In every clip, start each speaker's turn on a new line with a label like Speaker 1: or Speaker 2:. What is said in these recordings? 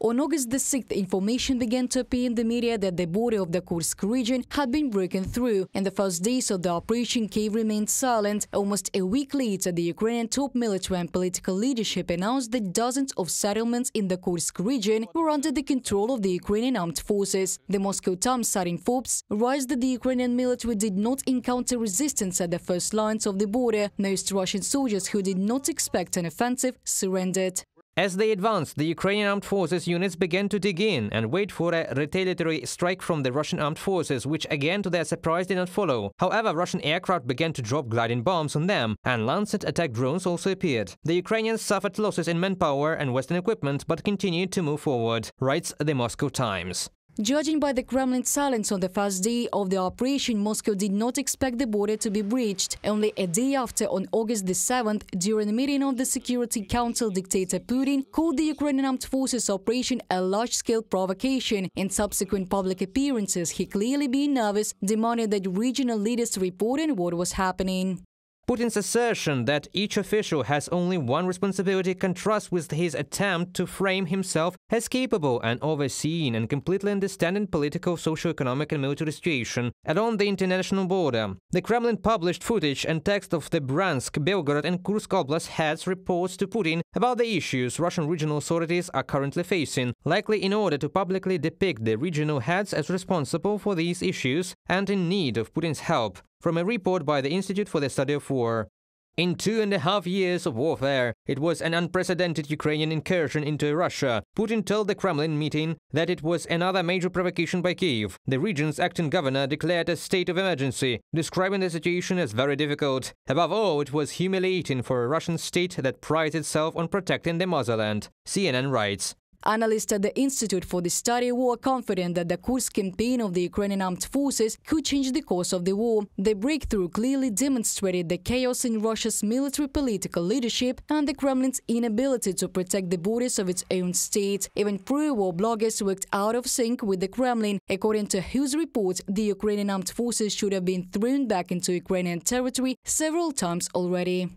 Speaker 1: On August the 6th, information began to appear in the media that the border of the Kursk region had been broken through, and the first days of the operation Kyiv remained silent. Almost a week later, the Ukrainian top military and political leadership announced that dozens of settlements in the Kursk region were under the control of the Ukrainian armed forces. The Moscow Times citing Forbes writes that the Ukrainian military did not encounter resistance at the first lines of the border. Most Russian soldiers who did not expect an offensive surrendered.
Speaker 2: As they advanced, the Ukrainian armed forces units began to dig in and wait for a retaliatory strike from the Russian armed forces, which again to their surprise did not follow. However, Russian aircraft began to drop gliding bombs on them, and Lancet attack drones also appeared. The Ukrainians suffered losses in manpower and Western equipment, but continued to move forward, writes the Moscow Times.
Speaker 1: Judging by the Kremlin's silence on the first day of the operation, Moscow did not expect the border to be breached. Only a day after, on August the 7th, during a meeting of the Security Council, dictator Putin called the Ukrainian armed forces operation a large-scale provocation. In subsequent public appearances, he clearly being nervous, demanded that regional leaders report on what was happening.
Speaker 2: Putin's assertion that each official has only one responsibility contrasts with his attempt to frame himself as capable and overseeing and completely understanding political, socio-economic and military situation along the international border. The Kremlin published footage and text of the Bryansk, Belgorod and Kursk Oblast heads reports to Putin about the issues Russian regional authorities are currently facing, likely in order to publicly depict the regional heads as responsible for these issues and in need of Putin's help. From a report by the Institute for the Study of War. In 2.5 years of warfare, it was an unprecedented Ukrainian incursion into Russia. Putin told the Kremlin meeting that it was another major provocation by Kyiv. The region's acting governor declared a state of emergency, describing the situation as very difficult. Above all, it was humiliating for a Russian state that prides itself on protecting the motherland, CNN writes.
Speaker 1: Analysts at the Institute for the Study of War are confident that the Kursk campaign of the Ukrainian armed forces could change the course of the war. The breakthrough clearly demonstrated the chaos in Russia's military-political leadership and the Kremlin's inability to protect the borders of its own state. Even pro-war bloggers worked out of sync with the Kremlin, according to whose report the Ukrainian armed forces should have been thrown back into Ukrainian territory several times already.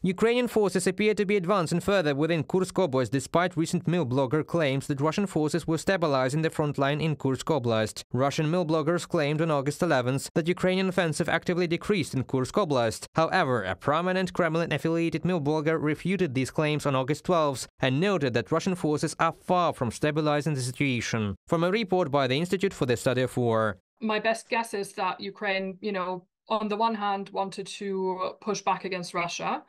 Speaker 2: Ukrainian forces appear to be advancing further within Kursk Oblast despite recent mill blogger claims that Russian forces were stabilizing the front line in Kursk Oblast. Russian mill bloggers claimed on August 11th that Ukrainian offensive actively decreased in Kursk Oblast. However, a prominent Kremlin-affiliated mill blogger refuted these claims on August 12th and noted that Russian forces are far from stabilizing the situation. From a report by the Institute for the Study of War.
Speaker 3: My best guess is that Ukraine, on the one hand, wanted to push back against Russia,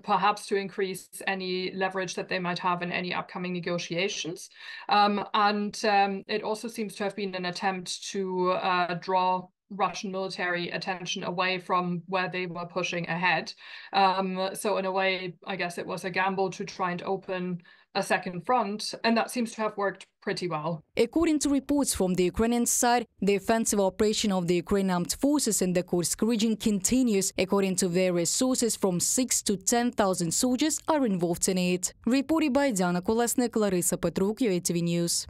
Speaker 3: perhaps to increase any leverage that they might have in any upcoming negotiations. It also seems to have been an attempt to draw Russian military attention away from where they were pushing ahead. So in a way, I guess it was a gamble to try and open a second front, and that seems to have worked pretty well.
Speaker 1: According to reports from the Ukrainian side, the offensive operation of the Ukrainian armed forces in the Kursk region continues. According to various sources, from 6,000 to 10,000 soldiers are involved in it. Reported by Diana Kolesnik, Larisa Petruk, UATV News.